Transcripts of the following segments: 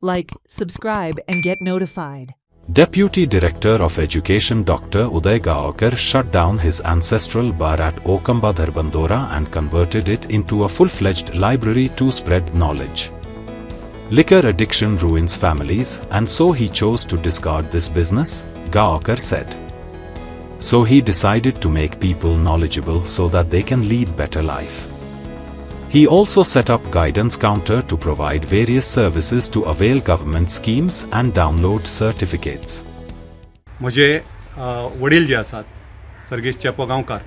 like, subscribe and get notified. Deputy Director of Education Dr. Uday Gaokar shut down his ancestral bar at Okamba Dharbandora and converted it into a full-fledged library to spread knowledge. Liquor addiction ruins families, and so he chose to discard this business, Gaokar said. So he decided to make people knowledgeable so that they can lead better life. He also set up guidance counter to provide various services to avail government schemes and download certificates. म्हजे वडील जे आसात सर्गेश चेपो गांवकार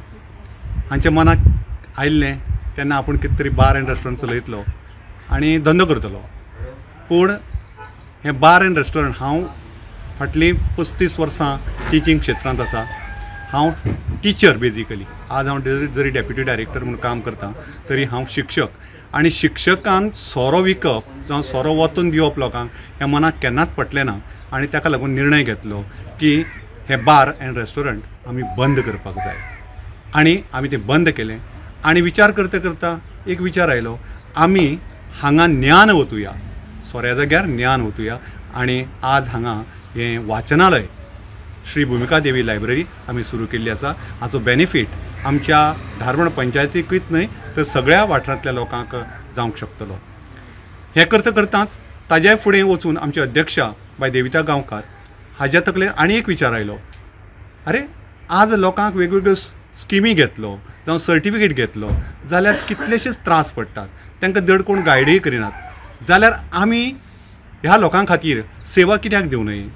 हांच्या मनाक आयिल्लें तेन्ना आपूण कितें तरी बार एंड रेस्टॉरंट चलयतलो आनी धंदो करतलो. पूण हे बार एंड रेस्टॉरंट हांव फाटलीं 35 वर्सां टिचींग क्षेत्रांत आसा. हांव टिचर बेजिकली. आज हांव जरी डेप्युटी डायरेक्टर म्हणून काम करता तरी हांव शिक्षक. आनी शिक्षकांक सोरो विकप जावं सोरो वतून दिवप लोकांक हें मनाक केन्नाच पटलें ना. आनी ताका लागून निर्णय घेतलो की हे बार एंड रेस्टॉरंट आमी बंद करपाक जाय. आनी आमी तें बंद केलें. आनी विचार करता करता एक विचार आयलो, आमी हांगा ज्ञान वतुया, सोऱ्या जाग्यार ज्ञान वतुया. आनी आज हांगा हें वाचनालय श्री भूमिका देवी लायब्ररी आमी सुरू केल्ली आसा. हाचो बेनिफीट आमच्या धारवण पंचायतीकूच न्हय तर सगळ्या वाठारांतल्या लोकांक जावंक शकतलो. हें करता करताच ताज्या फुडें वचून आमचे अध्यक्षा बाय देविता गांवकार हाज्या तकलेर आनी एक विचार आयलो, अरे आज लोकांक वेगवेगळ्यो स्किमी घेतलो जावं सर्टिफिकेट घेतलो जाल्यार कितलेशेच त्रास पडटात, तांकां धड कोण गायडूय करिनात. जाल्यार आमी ह्या लोकां खातीर सेवा कित्याक दिवं न्हय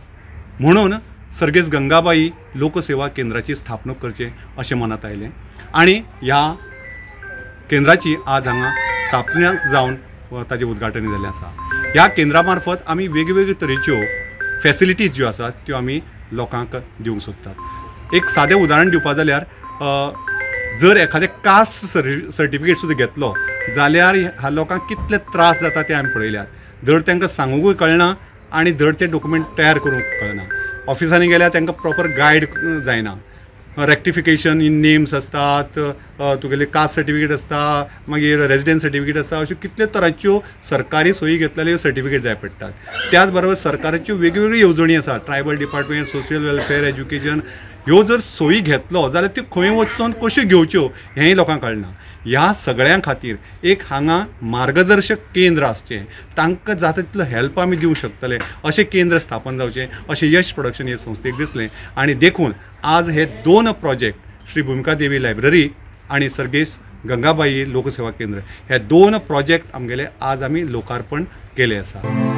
म्हणून सर्गेस गंगाबाई लोकसेवा केंद्राची स्थापणूक करचें अशें मनांत आयलें. आनी ह्या केंद्राची आज हांगा स्थापना जावन ताजें उद्घाटन जाल्लें आसा. ह्या केंद्रा मार्फत आमी वेगवेगळ्यो तरेच्यो फॅसिलिटीज ज्यो आसात त्यो आमी लोकांक दिवंक सोदतात. एक सादें उदाहरण दिवपा जाल्यार जर एखादें कास्ट सर्टिफिकेट सुद्दां घेतलो जाल्यार ह्या लोकांक कितले त्रास जाता ते आमी पळयल्यात. धड तांकां सांगूंकूय कळना आनी धड ते डॉक्युमेंट तयार करूंक कळना. ऑफिसांनी गेल्यार तांकां प्रॉपर गायड जायना. रेक्टिफिकेशन इन नेम्स आसतात, तुगेले कास्ट सर्टिफिकेट आसता, मागीर रेजिडेंस सर्टिफिकेट आसता, अश्यो कितले तरांच्यो सरकारी सोयी घेतलेल्यो सर्टिफिकेट जाय पडटात. त्याच बरोबर सरकाराच्यो वेगवेगळ्यो येवजणी आसात, tribal department, social welfare, education. ह्यो जर सोयी घेतलो जाल्यार त्यो खंय वचून कश्यो घेवच्यो हेंय लोकांक कळना. ह्या सगळ्यां खातीर एक हांगा मार्गदर्शक केंद्र आसचें, तांकां जाता तितलो हेल्प आमी दिवंक शकतले अशें केंद्र स्थापन जावचें अशें यश प्रोडक्शन हे संस्थेक दिसलें. आनी देखून आज हे 2 प्रोजेक्ट श्री भूमिका देवी लायब्ररी आनी सर्गेस गंगाबाई लोकसेवा केंद्र हे 2 प्रोजेक्ट आमगेले आज आमी लोकार्पण केले आसा.